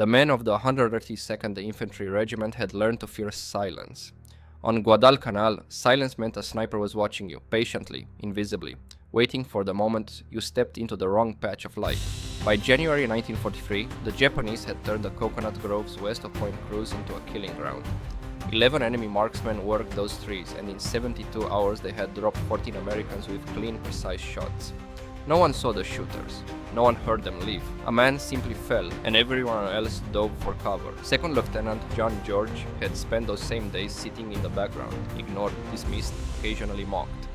The men of the 132nd Infantry Regiment had learned to fear silence. On Guadalcanal, silence meant a sniper was watching you, patiently, invisibly, waiting for the moment you stepped into the wrong patch of light. By January 1943, the Japanese had turned the coconut groves west of Point Cruz into a killing ground. 11 enemy marksmen worked those trees, and in 72 hours they had dropped 14 Americans with clean, precise shots. No one saw the shooters. No one heard them leave. A man simply fell, and everyone else dove for cover. Second Lieutenant John George had spent those same days sitting in the background, ignored, dismissed, occasionally mocked.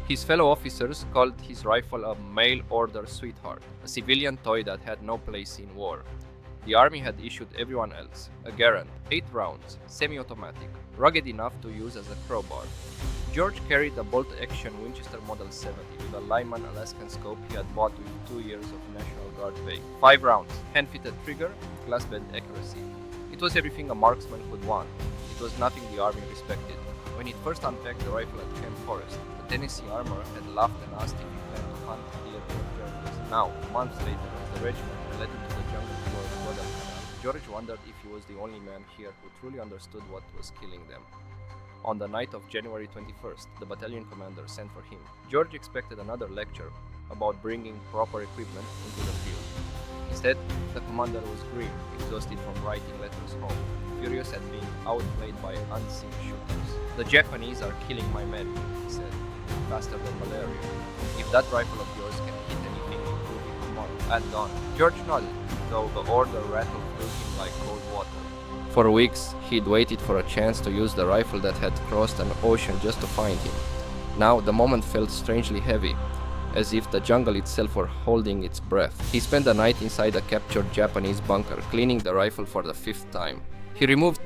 His fellow officers called his rifle a mail-order sweetheart, a civilian toy that had no place in war. The army had issued everyone else a Garand, 8 rounds, semi-automatic, rugged enough to use as a crowbar. George carried a bolt-action Winchester Model 70 with a Lyman Alaskan scope he had bought with 2 years of National Guard pay. 5 rounds, hand-fitted trigger, glass-bed accuracy. It was everything a marksman could want. It was nothing the army respected. When it first unpacked the rifle at Camp Forest, the Tennessee armorer had laughed and asked if he planned to hunt deer for journalists. Now, months later, as the regiment led into the jungle towards Guadalcanal, George wondered if he was the only man here who truly understood what was killing them. On the night of January 21st, the battalion commander sent for him. George expected another lecture about bringing proper equipment into the field. Instead, the commander was grim, exhausted from writing letters home, furious at being outplayed by unseen shooters. "The Japanese are killing my men," he said, "faster than malaria. If that rifle of yours can hit anything, prove it tomorrow, at dawn." George nodded, though the order rattled through him like cold water. For weeks, he'd waited for a chance to use the rifle that had crossed an ocean just to find him. Now, the moment felt strangely heavy, as if the jungle itself were holding its breath. He spent the night inside a captured Japanese bunker, cleaning the rifle for the 5th time. He removed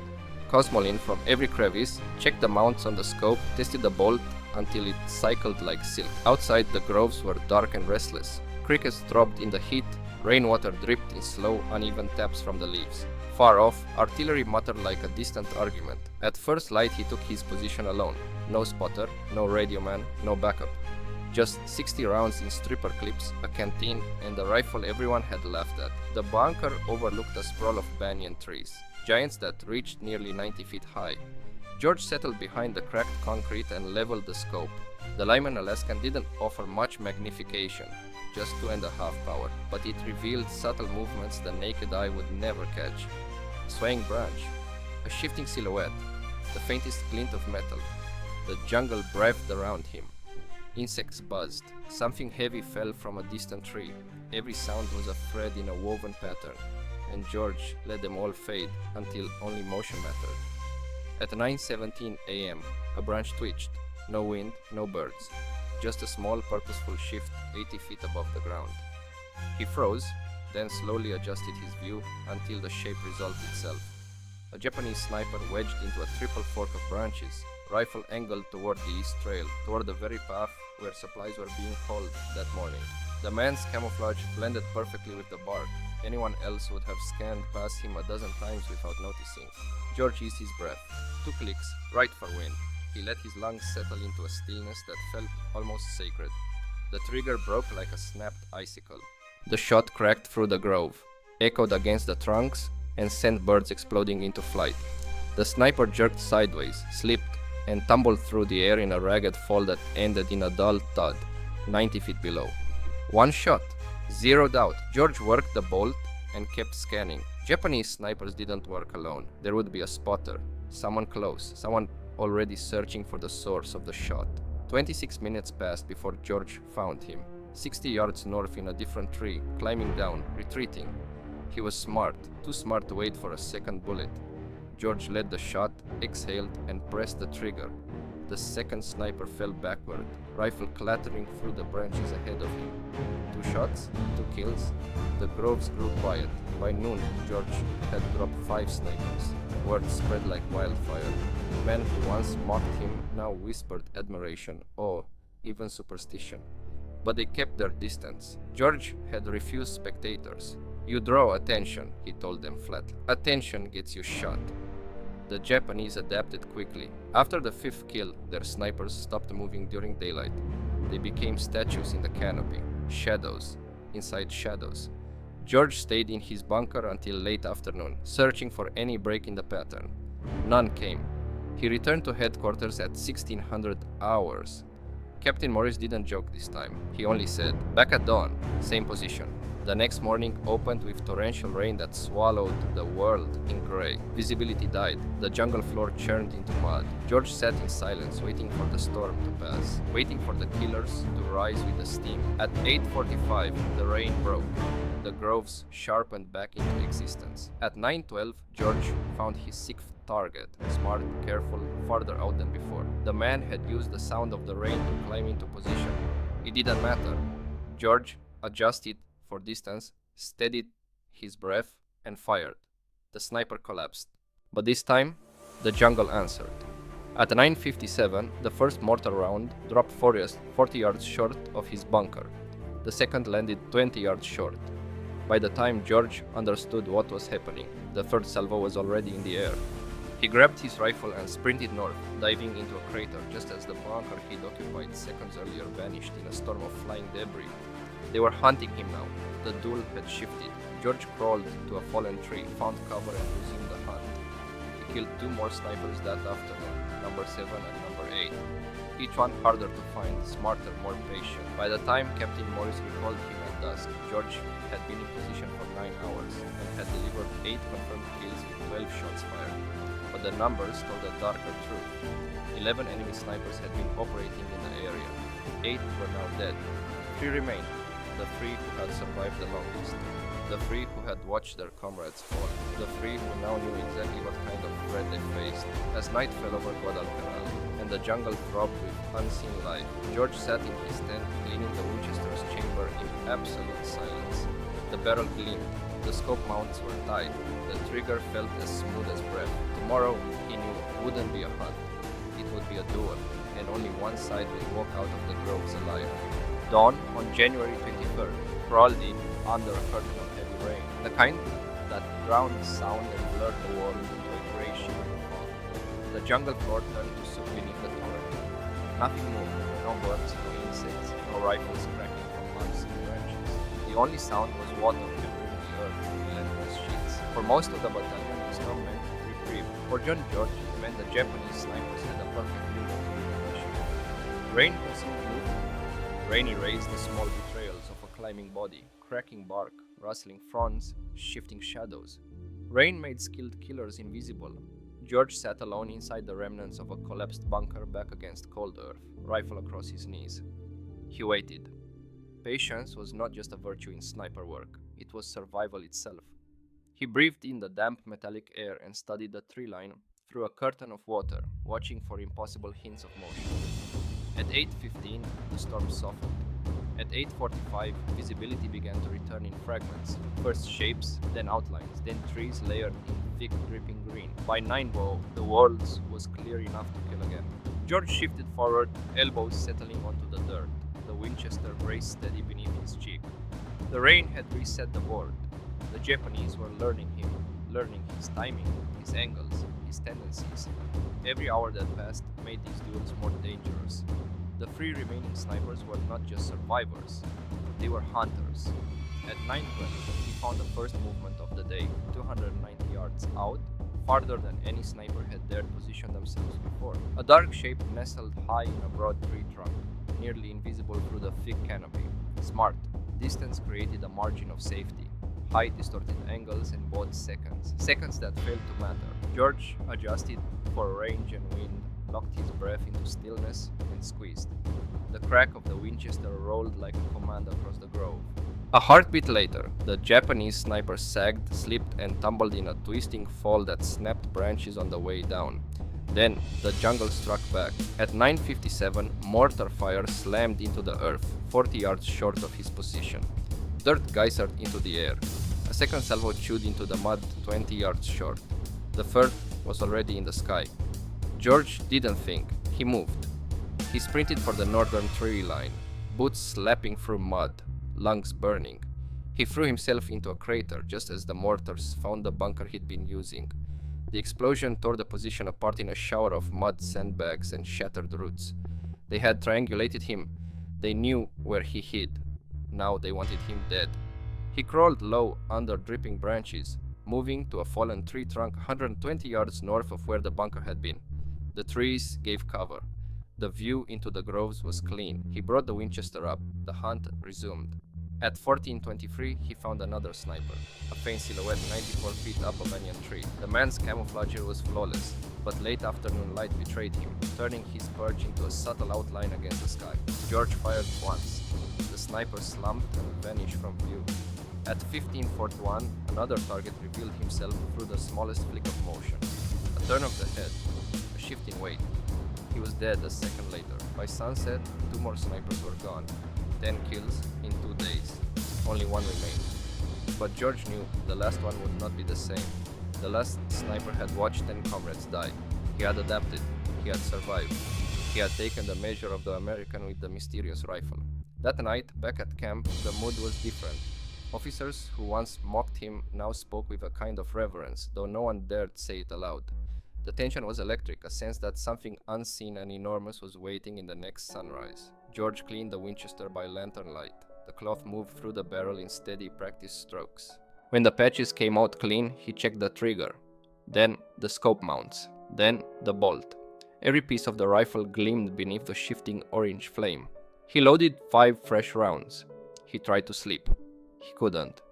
cosmoline from every crevice, checked the mounts on the scope, tested the bolt until it cycled like silk. Outside, the groves were dark and restless. Crickets throbbed in the heat, rainwater dripped in slow, uneven taps from the leaves. Far off, artillery muttered like a distant argument. At first light, he took his position alone. No spotter, no radio man, no backup. Just 60 rounds in stripper clips, a canteen, and a rifle everyone had laughed at. The bunker overlooked a sprawl of banyan trees, giants that reached nearly 90 feet high. George settled behind the cracked concrete and leveled the scope. The Lyman Alaskan didn't offer much magnification, just 2.5 power, but it revealed subtle movements the naked eye would never catch. A swaying branch, a shifting silhouette, the faintest glint of metal. The jungle breathed around him. Insects buzzed. Something heavy fell from a distant tree. Every sound was a thread in a woven pattern, and George let them all fade until only motion mattered. At 9:17 a.m., a branch twitched. No wind, no birds. Just a small, purposeful shift 80 feet above the ground. He froze, then slowly adjusted his view until the shape resolved itself. A Japanese sniper wedged into a triple fork of branches, rifle angled toward the east trail, toward the very path where supplies were being hauled that morning. The man's camouflage blended perfectly with the bark. Anyone else would have scanned past him a dozen times without noticing. George eased his breath. 2 clicks, right for wind. He let his lungs settle into a stillness that felt almost sacred. The trigger broke like a snapped icicle. The shot cracked through the grove, echoed against the trunks, and sent birds exploding into flight. The sniper jerked sideways, slipped, and tumbled through the air in a ragged fall that ended in a dull thud, 90 feet below. One shot, zeroed out. George worked the bolt and kept scanning. Japanese snipers didn't work alone. There would be a spotter, someone close, someone already searching for the source of the shot. 26 minutes passed before George found him. 60 yards north in a different tree, climbing down, retreating. He was smart, too smart to wait for a second bullet. George led the shot, exhaled, and pressed the trigger. The second sniper fell backward, rifle clattering through the branches ahead of him. 2 shots, 2 kills. The groves grew quiet. By noon, George had dropped 5 snipers. Word spread like wildfire. Men who once mocked him now whispered admiration, awe, even superstition. But they kept their distance. George had refused spectators. "You draw attention," he told them flatly. "Attention gets you shot." The Japanese adapted quickly. After the 5th kill, their snipers stopped moving during daylight. They became statues in the canopy, shadows inside shadows. George stayed in his bunker until late afternoon, searching for any break in the pattern. None came. He returned to headquarters at 1600 hours. Captain Morris didn't joke this time. He only said, "Back at dawn, same position." The next morning opened with torrential rain that swallowed the world in grey. Visibility died. The jungle floor churned into mud. George sat in silence, waiting for the storm to pass, waiting for the killers to rise with the steam. At 8:45, the rain broke. The groves sharpened back into existence. At 9:12, George found his sixth target, smart, careful, farther out than before. The man had used the sound of the rain to climb into position. It didn't matter. George adjusted for distance, steadied his breath, and fired. The sniper collapsed. But this time, the jungle answered. At 9:57, the first mortar round dropped 40 yards short of his bunker. The second landed 20 yards short. By the time George understood what was happening, the third salvo was already in the air. He grabbed his rifle and sprinted north, diving into a crater just as the bunker he'd occupied seconds earlier vanished in a storm of flying debris. They were hunting him now. The duel had shifted. George crawled to a fallen tree, found cover, and resumed the hunt. He killed 2 more snipers that afternoon, number 7 and number 8. Each one harder to find, smarter, more patient. By the time Captain Morris recalled him at dusk, George had been in position for 9 hours and had delivered 8 confirmed kills with 12 shots fired. But the numbers told a darker truth. 11 enemy snipers had been operating in the area. 8 were now dead. 3 remained. The 3 who had survived the longest. The 3 who had watched their comrades fall. The 3 who now knew exactly what kind of threat they faced. As night fell over Guadalcanal and the jungle throbbed with unseen life, George sat in his tent, cleaning the Winchester's chamber in absolute silence. The barrel gleamed. The scope mounts were tight. The trigger felt as smooth as breath. Tomorrow, he knew, wouldn't be a hunt. It would be a duel, and only one side would walk out of the groves alive. Dawn on January 23rd crawled in under a curtain of heavy rain, the kind that drowned sound and blurred the world into a grey shivering fog. The jungle floor turned to soup beneath the torrent. Nothing moved, no birds, no insects, no rifles cracking from unseen branches. The only sound was water peppering the earth with relentless sheets. For most of the battalion, the storm meant reprieve. For John George, it meant the Japanese snipers had a perfect window for repression. Rain consumed movement. Rain erased the small betrayals of a climbing body, cracking bark, rustling fronds, shifting shadows. Rain made skilled killers invisible. George sat alone inside the remnants of a collapsed bunker back against cold earth, rifle across his knees. He waited. Patience was not just a virtue in sniper work, it was survival itself. He breathed in the damp metallic air and studied the tree line through a curtain of water, watching for impossible hints of motion. At 8:15, the storm softened. At 8:45, visibility began to return in fragments. First shapes, then outlines, then trees layered in thick, dripping green. By 9:00, the world was clear enough to kill again. George shifted forward, elbows settling onto the dirt. The Winchester braced steady beneath his cheek. The rain had reset the board. The Japanese were learning him, learning his timing, his angles, his tendencies. Every hour that passed made these duels more dangerous. The 3 remaining snipers were not just survivors, they were hunters. At 9:20, he found the first movement of the day, 290 yards out, farther than any sniper had dared position themselves before. A dark shape nestled high in a broad tree trunk, nearly invisible through the thick canopy. Smart. Distance created a margin of safety. High distorted angles and bought seconds. Seconds that failed to matter. George adjusted for range and wind, locked his breath into stillness, and squeezed. The crack of the Winchester rolled like a command across the grove. A heartbeat later, the Japanese sniper sagged, slipped, and tumbled in a twisting fall that snapped branches on the way down. Then, the jungle struck back. At 9:57, mortar fire slammed into the earth, 40 yards short of his position. Dirt geysered into the air. A second salvo chewed into the mud 20 yards short. The third was already in the sky. George didn't think, he moved. He sprinted for the northern tree line, boots slapping through mud, lungs burning. He threw himself into a crater just as the mortars found the bunker he'd been using. The explosion tore the position apart in a shower of mud, sandbags, and shattered roots. They had triangulated him. They knew where he hid. Now they wanted him dead. He crawled low under dripping branches, moving to a fallen tree trunk 120 yards north of where the bunker had been. The trees gave cover. The view into the groves was clean. He brought the Winchester up. The hunt resumed. At 14:23, he found another sniper, a faint silhouette 94 feet up a banyan tree. The man's camouflage was flawless, but late afternoon light betrayed him, turning his perch into a subtle outline against the sky. George fired once. The sniper slumped and vanished from view. At 15:41, another target revealed himself through the smallest flick of motion. A turn of the head, a shift in weight. He was dead a second later. By sunset, 2 more snipers were gone. 10 kills in 2 days. Only 1 remained. But George knew the last one would not be the same. The last sniper had watched 10 comrades die. He had adapted. He had survived. He had taken the measure of the American with the mysterious rifle. That night, back at camp, the mood was different. Officers who once mocked him now spoke with a kind of reverence, though no one dared say it aloud. The tension was electric, a sense that something unseen and enormous was waiting in the next sunrise. George cleaned the Winchester by lantern light. The cloth moved through the barrel in steady, practiced strokes. When the patches came out clean, he checked the trigger, then the scope mounts, then the bolt. Every piece of the rifle gleamed beneath the shifting orange flame. He loaded 5 fresh rounds. He tried to sleep. He couldn't.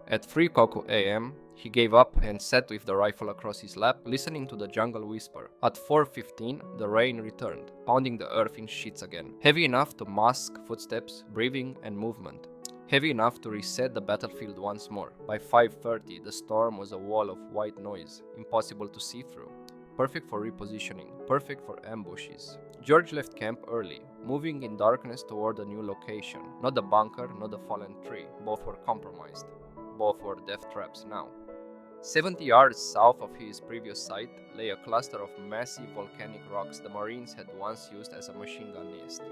At 3:00 a.m., he gave up and sat with the rifle across his lap, listening to the jungle whisper. At 4:15, the rain returned, pounding the earth in sheets again, heavy enough to mask footsteps, breathing, and movement. Heavy enough to reset the battlefield once more. By 5:30, the storm was a wall of white noise, impossible to see through. Perfect for repositioning, perfect for ambushes. George left camp early, moving in darkness toward a new location. Not the bunker, not the fallen tree. Both were compromised. Both were death traps now. 70 yards south of his previous site lay a cluster of massive volcanic rocks the Marines had once used as a machine gun nest.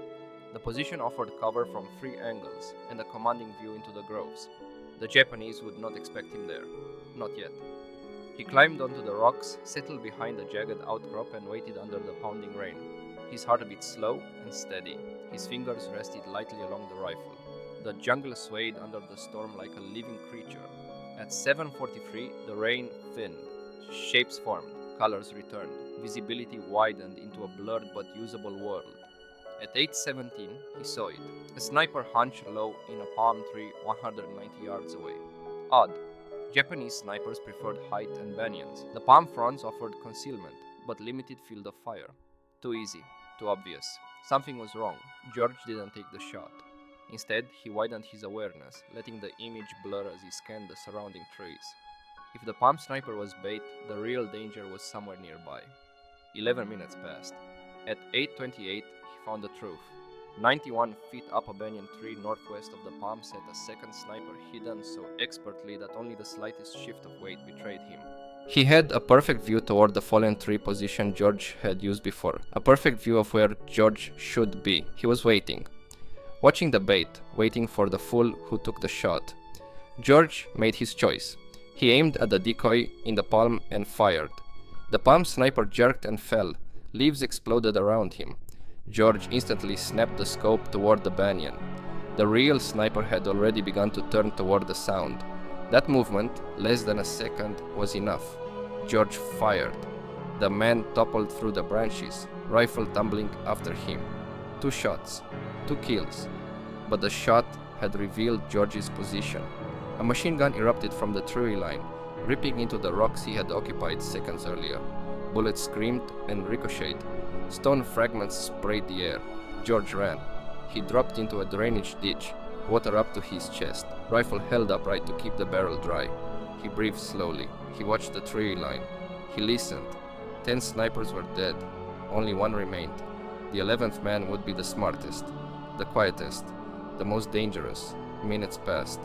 The position offered cover from 3 angles and a commanding view into the groves. The Japanese would not expect him there. Not yet. He climbed onto the rocks, settled behind a jagged outcrop, and waited under the pounding rain. His heart beat slow and steady. His fingers rested lightly along the rifle. The jungle swayed under the storm like a living creature. At 7:43, the rain thinned. Shapes formed, colors returned, visibility widened into a blurred but usable world. At 8:17, he saw it. A sniper hunched low in a palm tree 190 yards away. Odd. Japanese snipers preferred height and banyans. The palm fronds offered concealment, but limited field of fire. Too easy, too obvious. Something was wrong. George didn't take the shot. Instead, he widened his awareness, letting the image blur as he scanned the surrounding trees. If the palm sniper was bait, the real danger was somewhere nearby. 11 minutes passed. At 8:28, he found the truth. 91 feet up a banyan tree northwest of the palm sat a second sniper, hidden so expertly that only the slightest shift of weight betrayed him. He had a perfect view toward the fallen tree position George had used before, a perfect view of where George should be. He was waiting. Watching the bait, waiting for the fool who took the shot. George made his choice. He aimed at the decoy in the palm and fired. The palm sniper jerked and fell. Leaves exploded around him. George instantly snapped the scope toward the banyan. The real sniper had already begun to turn toward the sound. That movement, less than a second, was enough. George fired. The man toppled through the branches, rifle tumbling after him. 2 shots, 2 kills. But the shot had revealed George's position. A machine gun erupted from the tree line, ripping into the rocks he had occupied seconds earlier. Bullets screamed and ricocheted. Stone fragments sprayed the air. George ran. He dropped into a drainage ditch, water up to his chest, rifle held upright to keep the barrel dry. He breathed slowly. He watched the tree line. He listened. 10 snipers were dead. Only 1 remained. The 11th man would be the smartest, the quietest, the most dangerous. Minutes passed.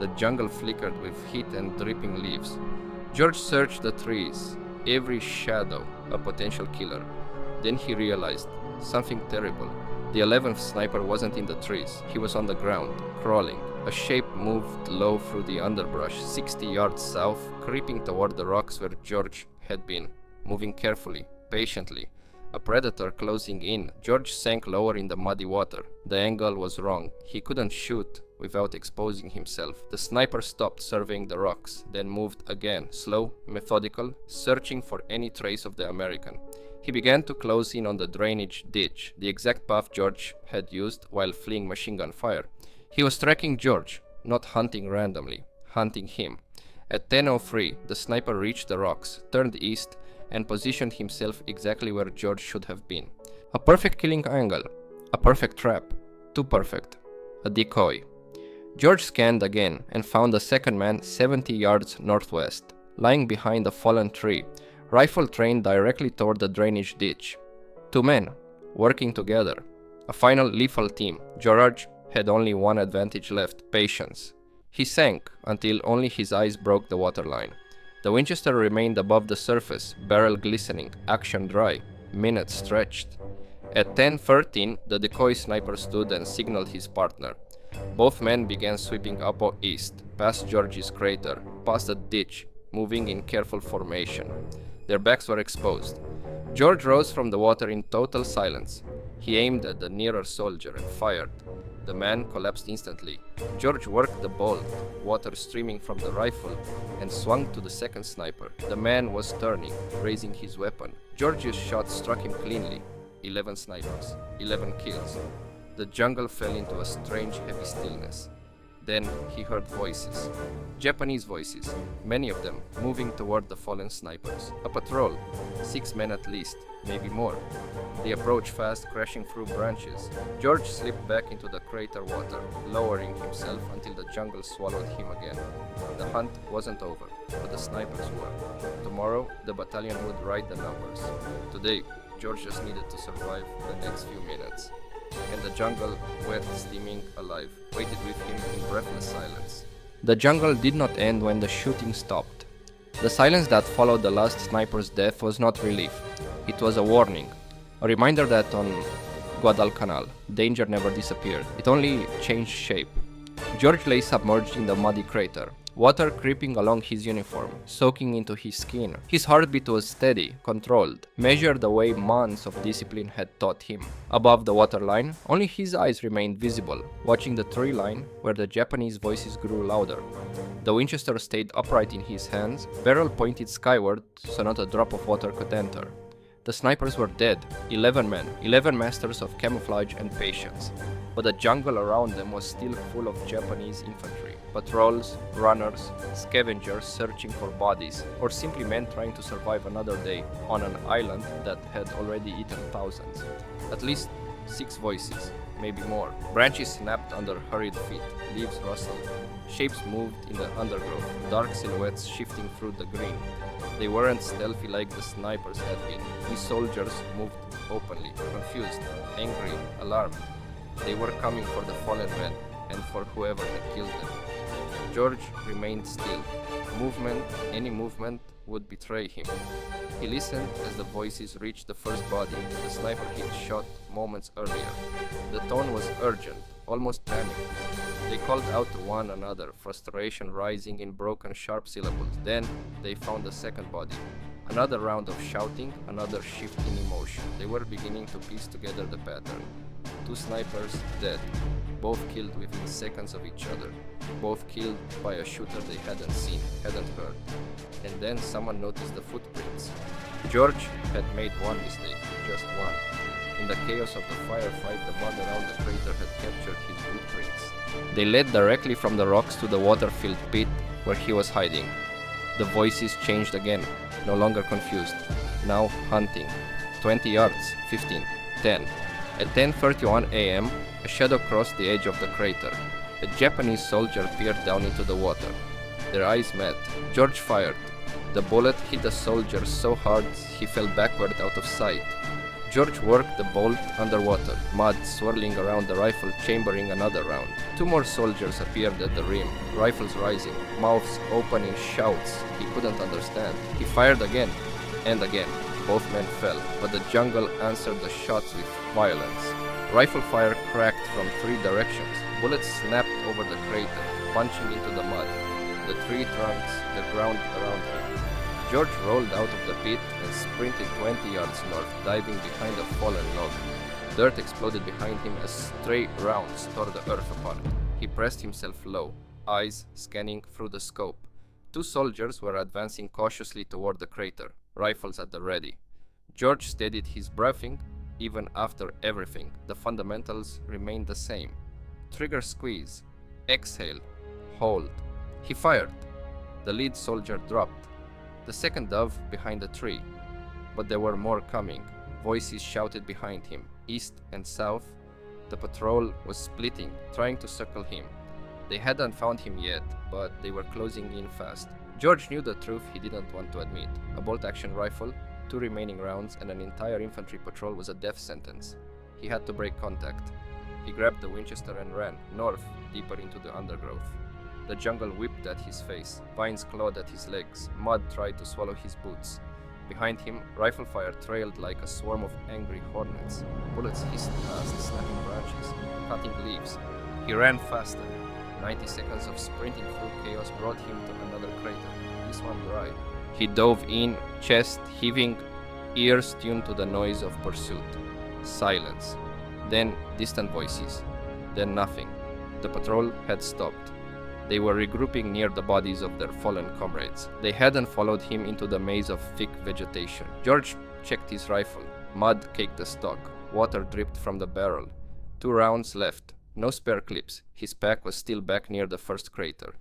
The jungle flickered with heat and dripping leaves. George searched the trees, every shadow a potential killer. Then he realized something terrible. The 11th sniper wasn't in the trees. He was on the ground, crawling. A shape moved low through the underbrush, 60 yards south, creeping toward the rocks where George had been, moving carefully, patiently. a predator closing in. George sank lower in the muddy water. The angle was wrong. He couldn't shoot without exposing himself. The sniper stopped surveying the rocks, then moved again, slow, methodical, searching for any trace of the American. He began to close in on the drainage ditch, the exact path George had used while fleeing machine gun fire. He was tracking George, not hunting randomly, hunting him. At 10:03, the sniper reached the rocks, turned east, and positioned himself exactly where George should have been. A perfect killing angle, a perfect trap, too perfect, a decoy. George scanned again and found a second man 70 yards northwest, lying behind a fallen tree, rifle trained directly toward the drainage ditch. 2 men, working together. A final lethal team. George had only one advantage left: patience. He sank until only his eyes broke the waterline. The Winchester remained above the surface, barrel glistening, action dry. Minutes stretched. At 10:13, the decoy sniper stood and signaled his partner. Both men began sweeping up or east, past George's crater, past the ditch, moving in careful formation. Their backs were exposed. George rose from the water in total silence. He aimed at the nearer soldier and fired. The man collapsed instantly. George worked the bolt, water streaming from the rifle, and swung to the second sniper. The man was turning, raising his weapon. George's shot struck him cleanly. 11 snipers, 11 kills. The jungle fell into a strange, heavy stillness. Then he heard voices. Japanese voices, many of them, moving toward the fallen snipers. A patrol, 6 men at least, maybe more. They approached fast, crashing through branches. George slipped back into the crater water, lowering himself until the jungle swallowed him again. The hunt wasn't over, but the snipers were. Tomorrow, the battalion would ride the numbers. Today, George just needed to survive the next few minutes. And the jungle, wet, steaming, alive, waited with him in breathless silence. The jungle did not end when the shooting stopped. The silence that followed the last sniper's death was not relief. It was a warning, a reminder that on Guadalcanal, danger never disappeared. It only changed shape. George lay submerged in the muddy crater, water creeping along his uniform, soaking into his skin. His heartbeat was steady, controlled, measured the way months of discipline had taught him. Above the waterline, only his eyes remained visible, watching the tree line where the Japanese voices grew louder. The Winchester stayed upright in his hands, barrel pointed skyward so not a drop of water could enter. The snipers were dead, 11 men, 11 masters of camouflage and patience. But the jungle around them was still full of Japanese infantry. Patrols, runners, scavengers searching for bodies, or simply men trying to survive another day on an island that had already eaten thousands. At least 6 voices, maybe more. Branches snapped under hurried feet, leaves rustled. Shapes moved in the undergrowth, dark silhouettes shifting through the green. They weren't stealthy like the snipers had been. These soldiers moved openly, confused, angry, alarmed. They were coming for the fallen men and for whoever had killed them. George remained still. Any movement would betray him. He listened as the voices reached the first body the sniper he'd shot moments earlier. The tone was urgent, almost panicked. They called out to one another, frustration rising in broken, sharp syllables. Then they found the second body. Another round of shouting, another shift in emotion. They were beginning to piece together the pattern. 2 snipers dead, both killed within seconds of each other, both killed by a shooter they hadn't seen, hadn't heard. And then someone noticed the footprints. George had made one mistake, just one. In the chaos of the firefight, the mud around the crater had captured his footprints. They led directly from the rocks to the water-filled pit where he was hiding. The voices changed again, no longer confused, now hunting. 20 yards, 15, 10. At 10:31 a.m., a shadow crossed the edge of the crater. A Japanese soldier peered down into the water. Their eyes met. George fired. The bullet hit the soldier so hard he fell backward out of sight. George worked the bolt underwater, mud swirling around the rifle, chambering another round. 2 more soldiers appeared at the rim, rifles rising, mouths open in shouts he couldn't understand. He fired again, and again. Both men fell, but the jungle answered the shots with violence. Rifle fire cracked from 3 directions. Bullets snapped over the crater, punching into the mud, the tree trunks, the ground around him. George rolled out of the pit and sprinted 20 yards north, diving behind a fallen log. Dirt exploded behind him as stray rounds tore the earth apart. He pressed himself low, eyes scanning through the scope. 2 soldiers were advancing cautiously toward the crater, rifles at the ready. George steadied his breathing. Even after everything, the fundamentals remained the same. Trigger squeeze, exhale, hold. He fired. The lead soldier dropped. The second dove behind a tree. But there were more coming. Voices shouted behind him, east and south. The patrol was splitting, trying to circle him. They hadn't found him yet, but they were closing in fast. George knew the truth he didn't want to admit. A bolt-action rifle, 2 remaining rounds, and an entire infantry patrol was a death sentence. He had to break contact. He grabbed the Winchester and ran, north, deeper into the undergrowth. The jungle whipped at his face, vines clawed at his legs, mud tried to swallow his boots. Behind him, rifle fire trailed like a swarm of angry hornets. Bullets hissed past, snapping branches, cutting leaves. He ran faster. 90 seconds of sprinting through chaos brought him to another crater, this one dry. He dove in, chest heaving, ears tuned to the noise of pursuit. Silence. Then distant voices. Then nothing. The patrol had stopped. They were regrouping near the bodies of their fallen comrades. They hadn't followed him into the maze of thick vegetation. George checked his rifle. Mud caked the stock. Water dripped from the barrel. 2 rounds left. No spare clips. His pack was still back near the first crater.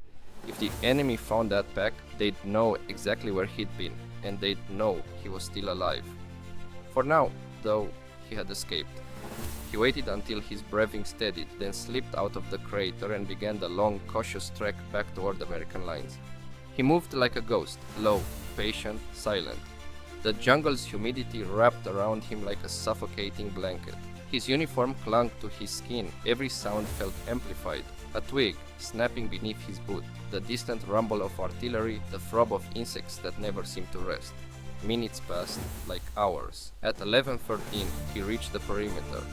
If the enemy found that pack, they'd know exactly where he'd been, and they'd know he was still alive. For now, though, he had escaped. He waited until his breathing steadied, then slipped out of the crater and began the long, cautious trek back toward the American lines. He moved like a ghost, low, patient, silent. The jungle's humidity wrapped around him like a suffocating blanket. His uniform clung to his skin. Every sound felt amplified. A twig snapping beneath his boot, the distant rumble of artillery, the throb of insects that never seemed to rest. Minutes passed, like hours. At 11:13, he reached the perimeter.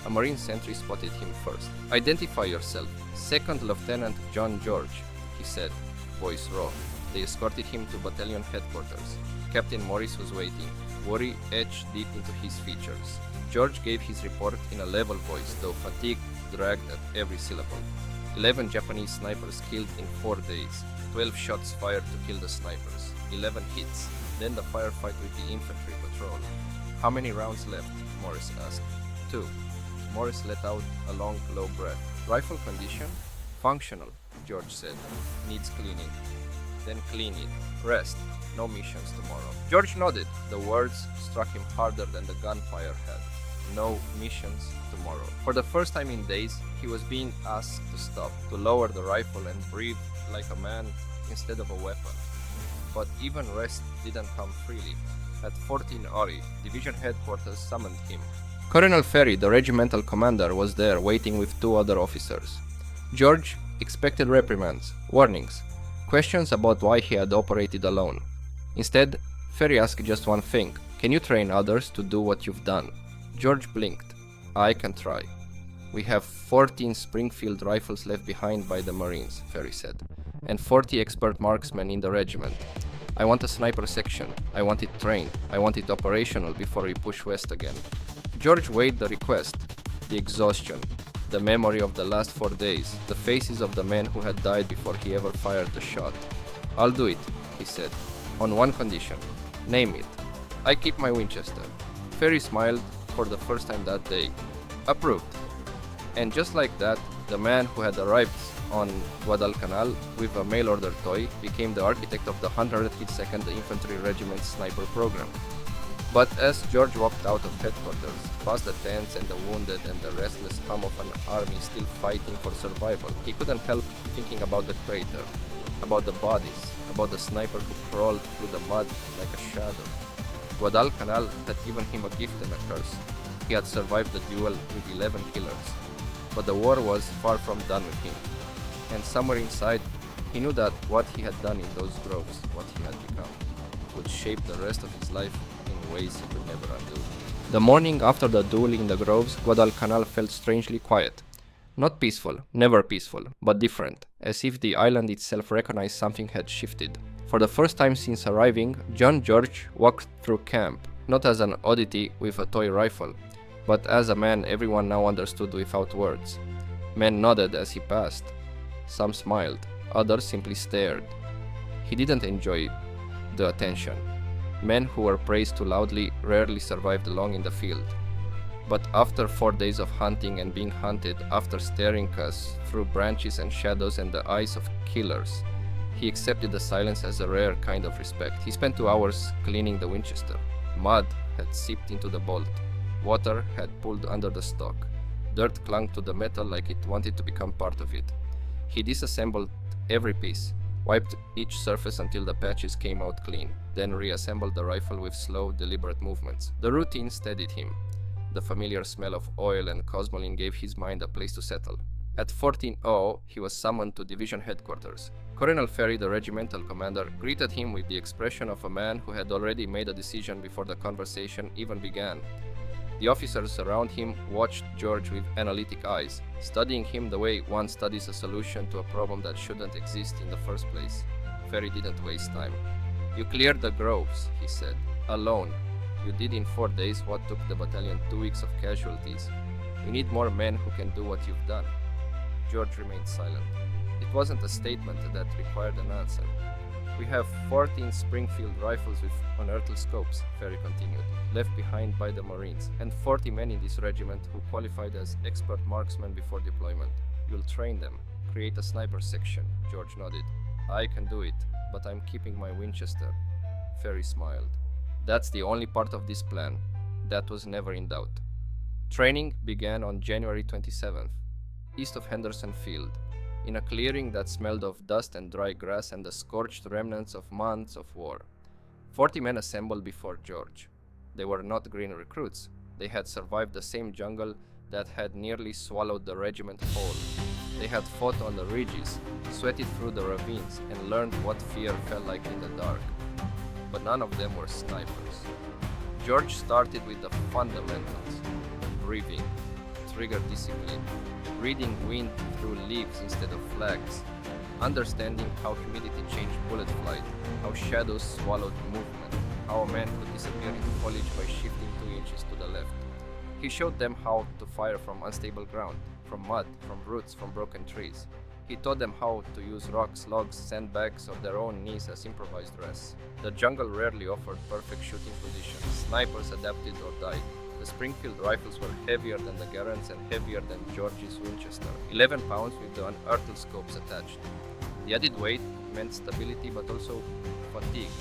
A Marine sentry spotted him first. "Identify yourself. Second Lieutenant John George," he said, voice raw. They escorted him to battalion headquarters. Captain Morris was waiting, worry etched deep into his features. George gave his report in a level voice, though fatigue dragged at every syllable. 11 Japanese snipers killed in 4 days. 12 shots fired to kill the snipers. 11 hits. Then the firefight with the infantry patrol. "How many rounds left?" Morris asked. 2. Morris let out a long, low breath. "Rifle condition?" "Functional," George said. "Needs cleaning." "Then clean it. Rest. No missions tomorrow." George nodded. The words struck him harder than the gunfire had. No missions tomorrow. For the first time in days, he was being asked to stop, to lower the rifle and breathe like a man instead of a weapon. But even rest didn't come freely. At 14 Ori, division headquarters summoned him. Colonel Ferry, the regimental commander, was there waiting with 2 other officers. George expected reprimands, warnings, questions about why he had operated alone. Instead, Ferry asked just one thing: "Can you train others to do what you've done?" George blinked. "I can try." "We have 14 Springfield rifles left behind by the Marines," Ferry said, "and 40 expert marksmen in the regiment. I want a sniper section. I want it trained. I want it operational before we push west again." George weighed the request, the exhaustion, the memory of the last 4 days, the faces of the men who had died before he ever fired the shot. "I'll do it," he said, "on one condition. Name it." "I keep my Winchester." Ferry smiled for the first time that day. "Approved." And just like that, the man who had arrived on Guadalcanal with a mail-order toy became the architect of the 102nd Infantry Regiment's sniper program. But as George walked out of headquarters, past the tents and the wounded and the restless hum of an army still fighting for survival, he couldn't help thinking about the crater, about the bodies, about the sniper who crawled through the mud like a shadow. Guadalcanal had given him a gift and a curse. He had survived the duel with 11 killers. But the war was far from done with him. And somewhere inside, he knew that what he had done in those groves, what he had become, would shape the rest of his life in ways he could never undo. The morning after the duel in the groves, Guadalcanal felt strangely quiet. Not peaceful, never peaceful, but different, as if the island itself recognized something had shifted. For the first time since arriving, John George walked through camp, not as an oddity with a toy rifle, but as a man everyone now understood without words. Men nodded as he passed. Some smiled, others simply stared. He didn't enjoy the attention. Men who were praised too loudly rarely survived long in the field. But after 4 days of hunting and being hunted, after staring us through branches and shadows and the eyes of killers, he accepted the silence as a rare kind of respect. He spent 2 hours cleaning the Winchester. Mud had seeped into the bolt. Water had pulled under the stock. Dirt clung to the metal like it wanted to become part of it. He disassembled every piece, wiped each surface until the patches came out clean, then reassembled the rifle with slow, deliberate movements. The routine steadied him. The familiar smell of oil and cosmoline gave his mind a place to settle. At 14:00, he was summoned to division headquarters. Colonel Ferry, the regimental commander, greeted him with the expression of a man who had already made a decision before the conversation even began. The officers around him watched George with analytic eyes, studying him the way one studies a solution to a problem that shouldn't exist in the first place. Ferry didn't waste time. "You cleared the groves," he said, "alone. You did in 4 days what took the battalion 2 weeks of casualties. We need more men who can do what you've done." George remained silent. It wasn't a statement that required an answer. "We have 14 Springfield rifles with unearthly scopes," Ferry continued, "left behind by the Marines, and 40 men in this regiment who qualified as expert marksmen before deployment. You'll train them, create a sniper section." George nodded. "I can do it, but I'm keeping my Winchester." Ferry smiled. "That's the only part of this plan. That was never in doubt." Training began on January 27th, east of Henderson Field, in a clearing that smelled of dust and dry grass and the scorched remnants of months of war. 40 men assembled before George. They were not green recruits. They had survived the same jungle that had nearly swallowed the regiment whole. They had fought on the ridges, sweated through the ravines, and learned what fear felt like in the dark. But none of them were snipers. George started with the fundamentals: breathing, trigger discipline, reading wind through leaves instead of flags, understanding how humidity changed bullet flight, how shadows swallowed movement, how a man could disappear in foliage by shifting 2 inches to the left. He showed them how to fire from unstable ground, from mud, from roots, from broken trees. He taught them how to use rocks, logs, sandbags, or their own knees as improvised rests. The jungle rarely offered perfect shooting positions. Snipers adapted or died. The Springfield rifles were heavier than the Garand's and heavier than George's Winchester, 11 pounds with the unearthly scopes attached. The added weight meant stability but also fatigue.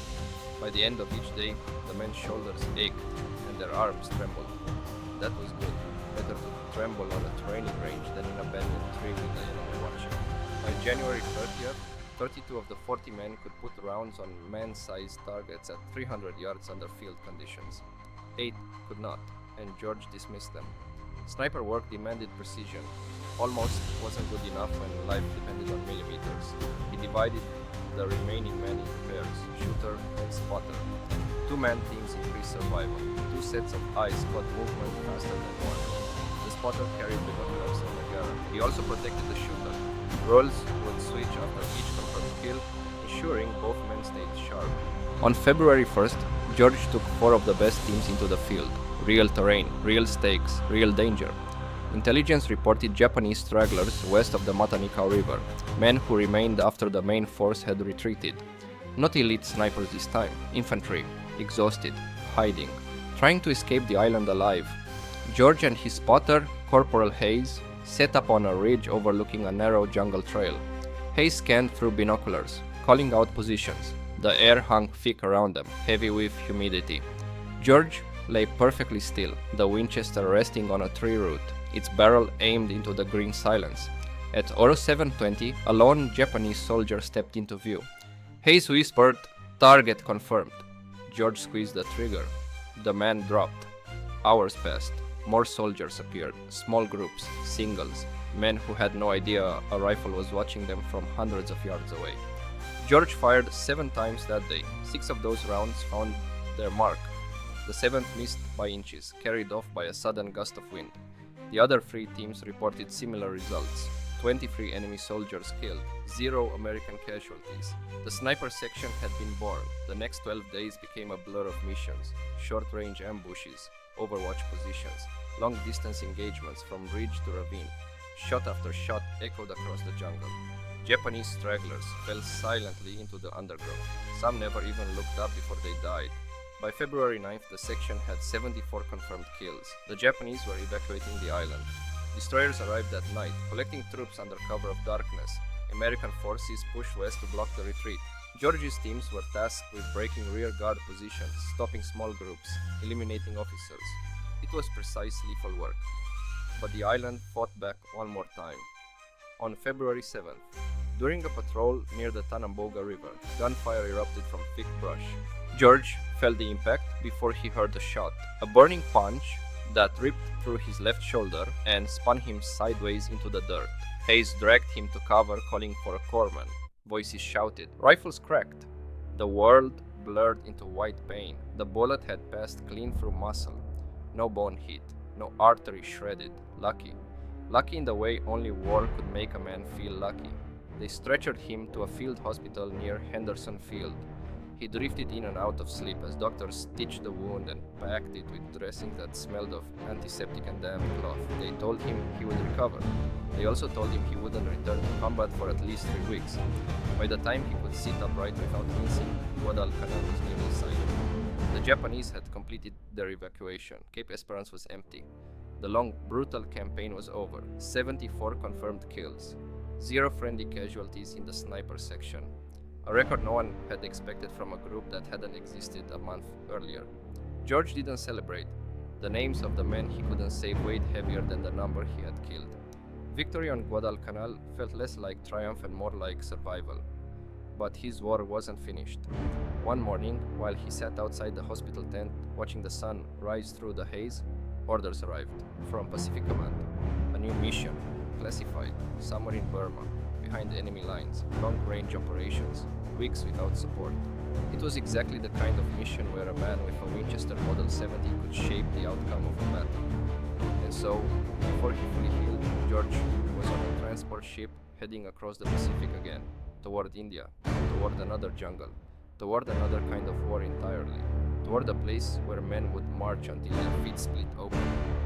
By the end of each day, the men's shoulders ached and their arms trembled. That was good. Better to tremble on a training range than in a abandoned tree with the enemy watching. By January 30th, 32 of the 40 men could put rounds on man-sized targets at 300 yards under field conditions. 8 could not, and George dismissed them. Sniper work demanded precision. Almost wasn't good enough when life depended on millimeters. He divided the remaining men into pairs, shooter and spotter. 2-man teams increased survival. 2 sets of eyes caught movement faster than one. The spotter carried binoculars on the Garand. He also protected the shooter. Roles would switch after each confirmed kill, ensuring both men stayed sharp. On February 1st, George took 4 of the best teams into the field. Real terrain, real stakes, real danger. Intelligence reported Japanese stragglers west of the Matanikau River, men who remained after the main force had retreated. Not elite snipers this time, infantry, exhausted, hiding, trying to escape the island alive. George and his spotter, Corporal Hayes, set up on a ridge overlooking a narrow jungle trail. Hayes scanned through binoculars, calling out positions. The air hung thick around them, heavy with humidity. George lay perfectly still, the Winchester resting on a tree root, its barrel aimed into the green silence. At 07:20, a lone Japanese soldier stepped into view. Hayes whispered, "Target confirmed." George squeezed the trigger. The man dropped. Hours passed. More soldiers appeared, small groups, singles, men who had no idea a rifle was watching them from hundreds of yards away. George fired 7 times that day. 6 of those rounds found their mark. The 7th missed by inches, carried off by a sudden gust of wind. The other 3 teams reported similar results. 23 enemy soldiers killed, 0 American casualties. The sniper section had been born. The next 12 days became a blur of missions, short-range ambushes, overwatch positions, long-distance engagements from ridge to ravine. Shot after shot echoed across the jungle. Japanese stragglers fell silently into the undergrowth. Some never even looked up before they died. By February 9th, the section had 74 confirmed kills. The Japanese were evacuating the island. Destroyers arrived at night, collecting troops under cover of darkness. American forces pushed west to block the retreat. George's teams were tasked with breaking rear guard positions, stopping small groups, eliminating officers. It was precise, lethal work. But the island fought back one more time. On February 7th, during a patrol near the Tanamboga River, gunfire erupted from thick brush. George felt the impact before he heard a shot, a burning punch that ripped through his left shoulder and spun him sideways into the dirt. Hayes dragged him to cover, calling for a corpsman. Voices shouted. Rifles cracked. The world blurred into white pain. The bullet had passed clean through muscle. No bone hit, no artery shredded. Lucky. Lucky in the way only war could make a man feel lucky. They stretchered him to a field hospital near Henderson Field. He drifted in and out of sleep as doctors stitched the wound and packed it with dressing that smelled of antiseptic and damp cloth. They told him he would recover. They also told him he wouldn't return to combat for at least 3 weeks. By the time he could sit upright without wincing, Guadalcanal was nearly silent. The Japanese had completed their evacuation. Cape Esperance was empty. The long, brutal campaign was over. 74 confirmed kills. 0 friendly casualties in the sniper section. A record no one had expected from a group that hadn't existed a month earlier. George didn't celebrate. The names of the men he couldn't save weighed heavier than the number he had killed. Victory on Guadalcanal felt less like triumph and more like survival. But his war wasn't finished. One morning, while he sat outside the hospital tent watching the sun rise through the haze, orders arrived from Pacific Command. A new mission, classified, somewhere in Burma, behind enemy lines, long-range operations, weeks without support. It was exactly the kind of mission where a man with a Winchester Model 70 could shape the outcome of a battle. And so, before he fully healed, George was on a transport ship heading across the Pacific again, toward India, toward another jungle, toward another kind of war entirely, toward a place where men would march until their feet split open,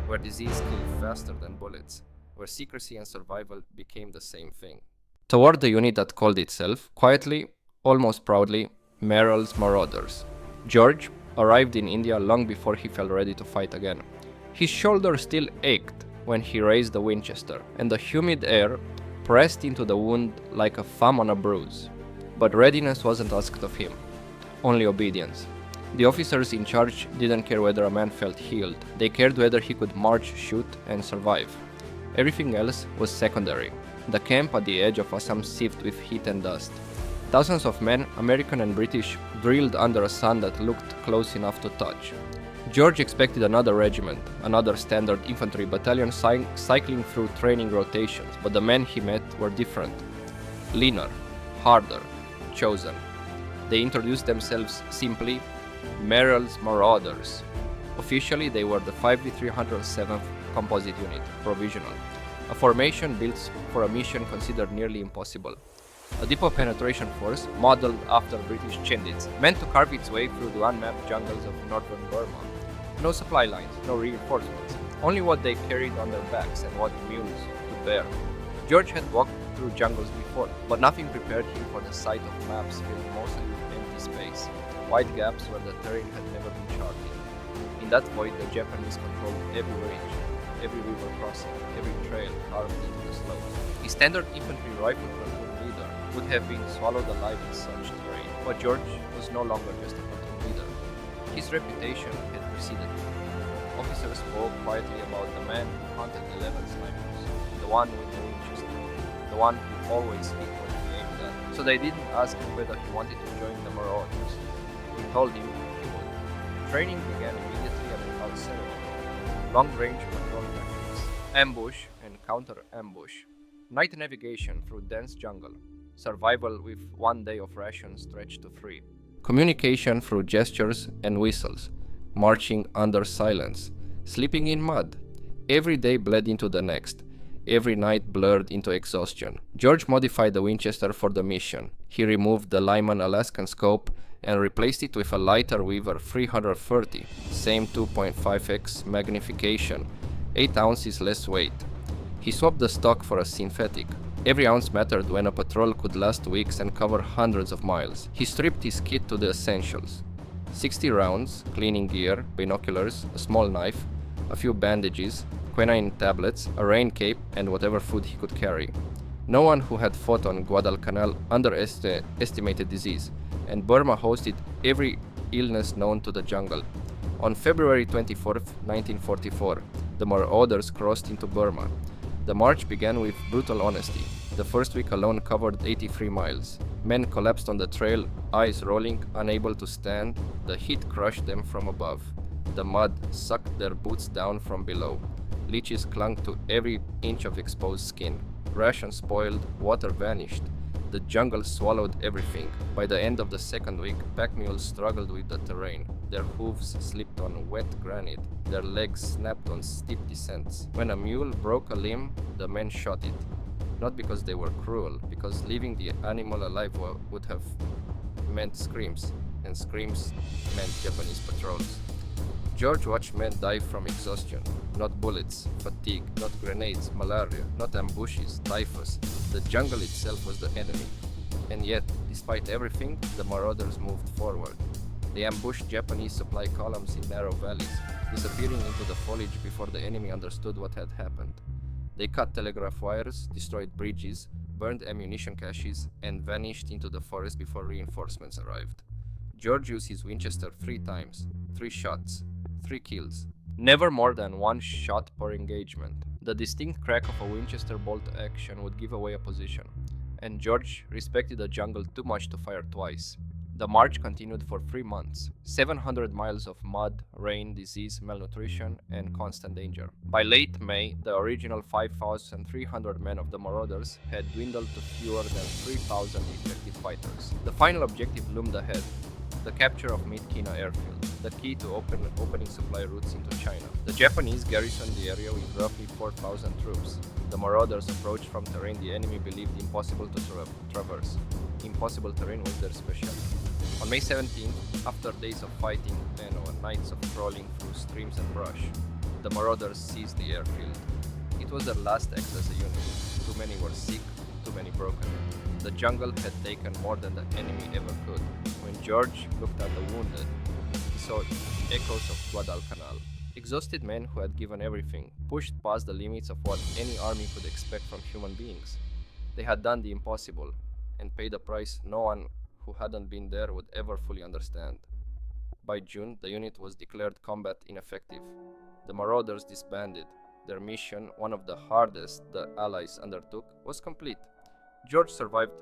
where disease killed faster than bullets, where secrecy and survival became the same thing. Toward the unit that called itself, quietly, almost proudly, Merrill's Marauders. George arrived in India long before he felt ready to fight again. His shoulder still ached when he raised the Winchester, and the humid air pressed into the wound like a thumb on a bruise. But readiness wasn't asked of him, only obedience. The officers in charge didn't care whether a man felt healed, they cared whether he could march, shoot, and survive. Everything else was secondary. The camp at the edge of Assam seethed with heat and dust. Thousands of men, American and British, drilled under a sun that looked close enough to touch. George expected another regiment, another standard infantry battalion cycling through training rotations, but the men he met were different. Leaner, harder, chosen. They introduced themselves simply, Merrill's Marauders. Officially, they were the 5V307th Composite Unit, provisional. A formation built for a mission considered nearly impossible. A depot penetration force, modeled after British Chendits, meant to carve its way through the unmapped jungles of northern Burma. No supply lines, no reinforcements, only what they carried on their backs and what mules could bear. George had walked through jungles before, but nothing prepared him for the sight of maps filled mostly with empty space, wide gaps where the terrain had never been charted. In that void, the Japanese controlled every range, every river crossing, every trail carved into the slopes. A standard infantry rifle platoon leader would have been swallowed alive in such terrain, but George was no longer just a platoon leader. His reputation had preceded him. Officers spoke quietly about the man who hunted 11 snipers, the one with the Winchester, the one who always hit what he aimed at. So they didn't ask him whether he wanted to join the Marauders. He told him he would. Training began immediately and without ceremony. Long-range patrol tactics, ambush and counter-ambush, night navigation through dense jungle, survival with 1 day of rations stretched to 3, communication through gestures and whistles, marching under silence, sleeping in mud. Every day bled into the next. every night blurred into exhaustion. George modified the Winchester for the mission. He removed the Lyman Alaskan scope and replaced it with a lighter Weaver 330, same 2.5x magnification, 8 ounces less weight. He swapped the stock for a synthetic. Every ounce mattered when a patrol could last weeks and cover hundreds of miles. He stripped his kit to the essentials: 60 rounds, cleaning gear, binoculars, a small knife, a few bandages, quinine tablets, a rain cape, and whatever food he could carry. No one who had fought on Guadalcanal underestimated disease, and Burma hosted every illness known to the jungle. On February 24, 1944, the Marauders crossed into Burma. The march began with brutal honesty. The first week alone covered 83 miles. Men collapsed on the trail, eyes rolling, unable to stand. The heat crushed them from above. The mud sucked their boots down from below. Leeches clung to every inch of exposed skin. Rations spoiled, water vanished. The jungle swallowed everything. By the end of the second week, pack mules struggled with the terrain. Their hooves slipped on wet granite. Their legs snapped on steep descents. When a mule broke a limb, the men shot it. Not because they were cruel, because leaving the animal alive would have meant screams, and screams meant Japanese patrols. George watched men die from exhaustion, not bullets, fatigue, not grenades, malaria, not ambushes, typhus. The jungle itself was the enemy. And yet, despite everything, the Marauders moved forward. They ambushed Japanese supply columns in narrow valleys, disappearing into the foliage before the enemy understood what had happened. They cut telegraph wires, destroyed bridges, burned ammunition caches, and vanished into the forest before reinforcements arrived. George used his Winchester 3 times, 3 shots, 3 kills. Never more than 1 shot per engagement. The distinct crack of a Winchester bolt action would give away a position, and George respected the jungle too much to fire twice. The march continued for 3 months. 700 miles of mud, rain, disease, malnutrition, and constant danger. By late May, the original 5,300 men of the Marauders had dwindled to fewer than 3,000 effective fighters. The final objective loomed ahead: the capture of Midkina airfield, the key to opening supply routes into China. The Japanese garrisoned the area with roughly 4,000 troops. The Marauders approached from terrain the enemy believed impossible to traverse. Impossible terrain was their specialty. On May 17th, after days of fighting and nights of crawling through streams and brush, the Marauders seized the airfield. It was their last act as a unit. Too many were sick, too many broken. The jungle had taken more than the enemy ever could. When George looked at the wounded, he saw echoes of Guadalcanal. Exhausted men who had given everything, pushed past the limits of what any army could expect from human beings. They had done the impossible, and paid a price no one who hadn't been there would ever fully understand. By June, the unit was declared combat ineffective. The Marauders disbanded. Their mission, one of the hardest the Allies undertook, was complete. George survived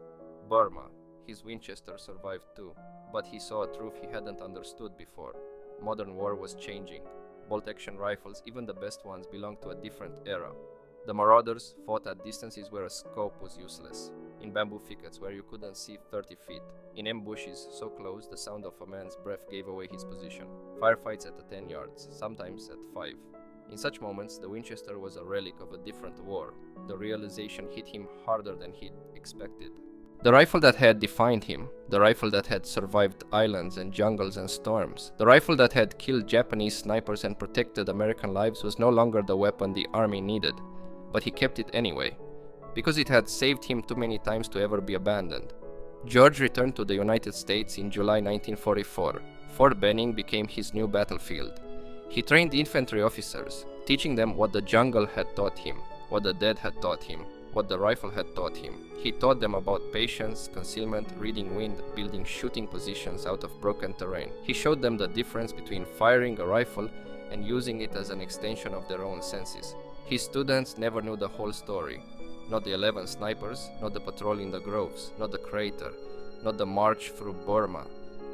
Burma. His Winchester survived too, but he saw a truth he hadn't understood before. Modern war was changing. Bolt-action rifles, even the best ones, belonged to a different era. The Marauders fought at distances where a scope was useless, in bamboo thickets where you couldn't see 30 feet, in ambushes so close the sound of a man's breath gave away his position, firefights at 10 yards, sometimes at 5. In such moments, the Winchester was a relic of a different war. The realization hit him harder than he'd expected. The rifle that had defined him, the rifle that had survived islands and jungles and storms, the rifle that had killed Japanese snipers and protected American lives was no longer the weapon the army needed, but he kept it anyway, because it had saved him too many times to ever be abandoned. George returned to the United States in July 1944. Fort Benning became his new battlefield. He trained infantry officers, teaching them what the jungle had taught him, what the dead had taught him, what the rifle had taught him. He taught them about patience, concealment, reading wind, building shooting positions out of broken terrain. He showed them the difference between firing a rifle and using it as an extension of their own senses. His students never knew the whole story. Not the 11 snipers, not the patrol in the groves, not the crater, not the march through Burma,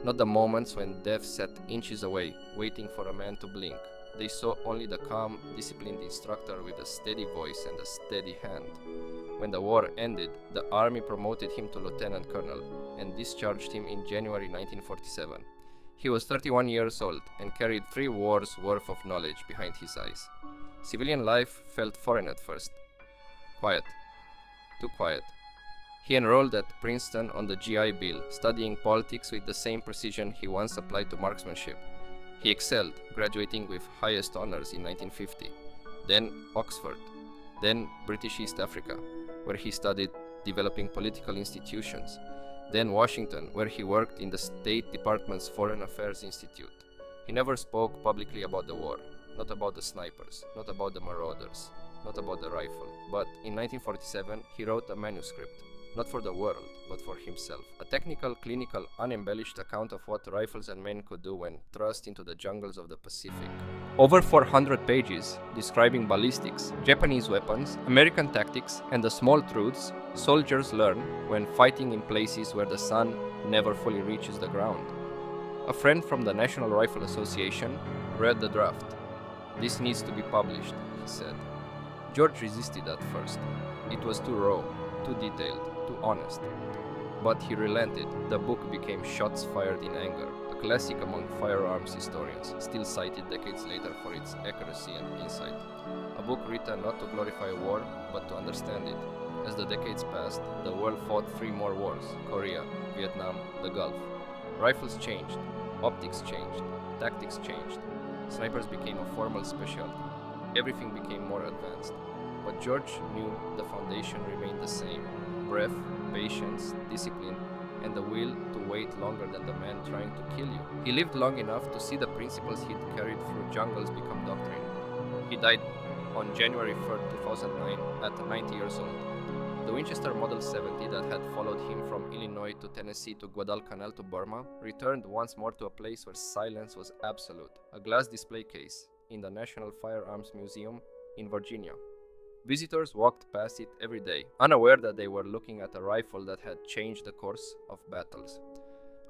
not the moments when death sat inches away, waiting for a man to blink. They saw only the calm, disciplined instructor with a steady voice and a steady hand. When the war ended, the army promoted him to lieutenant colonel and discharged him in January 1947. He was 31 years old and carried 3 wars' worth of knowledge behind his eyes. Civilian life felt foreign at first. Quiet. Too quiet. He enrolled at Princeton on the GI Bill, studying politics with the same precision he once applied to marksmanship. He excelled, graduating with highest honors in 1950. Then Oxford. Then British East Africa, where he studied developing political institutions. Then Washington, where he worked in the State Department's Foreign Affairs Institute. He never spoke publicly about the war, not about the snipers, not about the Marauders, not about the rifle. But in 1947, he wrote a manuscript, not for the world, but for himself. A technical, clinical, unembellished account of what rifles and men could do when thrust into the jungles of the Pacific. Over 400 pages describing ballistics, Japanese weapons, American tactics, and the small truths soldiers learn when fighting in places where the sun never fully reaches the ground. A friend from the National Rifle Association read the draft. "This needs to be published," he said. George resisted at first. It was too raw, too detailed, too honest. But he relented. The book became Shots Fired in Anger, a classic among firearms historians, still cited decades later for its accuracy and insight. A book written not to glorify war, but to understand it. As the decades passed, the world fought 3 more wars: Korea, Vietnam, the Gulf. Rifles changed, optics changed, tactics changed. Snipers became a formal specialty. Everything became more advanced. But George knew the foundation remained the same: breath, patience, discipline, and the will to wait longer than the man trying to kill you. He lived long enough to see the principles he'd carried through jungles become doctrine. He died on January 3rd, 2009, at 90 years old. The Winchester Model 70 that had followed him from Illinois to Tennessee to Guadalcanal to Burma returned once more to a place where silence was absolute: a glass display case in the National Firearms Museum in Virginia. Visitors walked past it every day, unaware that they were looking at a rifle that had changed the course of battles.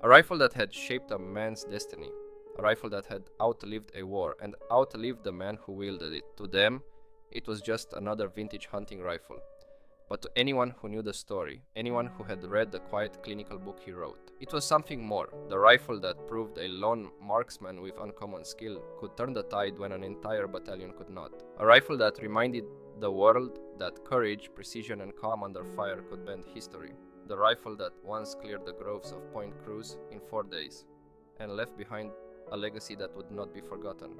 A rifle that had shaped a man's destiny. A rifle that had outlived a war and outlived the man who wielded it. To them, it was just another vintage hunting rifle. But to anyone who knew the story, anyone who had read the quiet clinical book he wrote, it was something more. The rifle that proved a lone marksman with uncommon skill could turn the tide when an entire battalion could not. A rifle that reminded the world that courage, precision, and calm under fire could bend history. The rifle that once cleared the groves of Point Cruz in 4 days and left behind a legacy that would not be forgotten.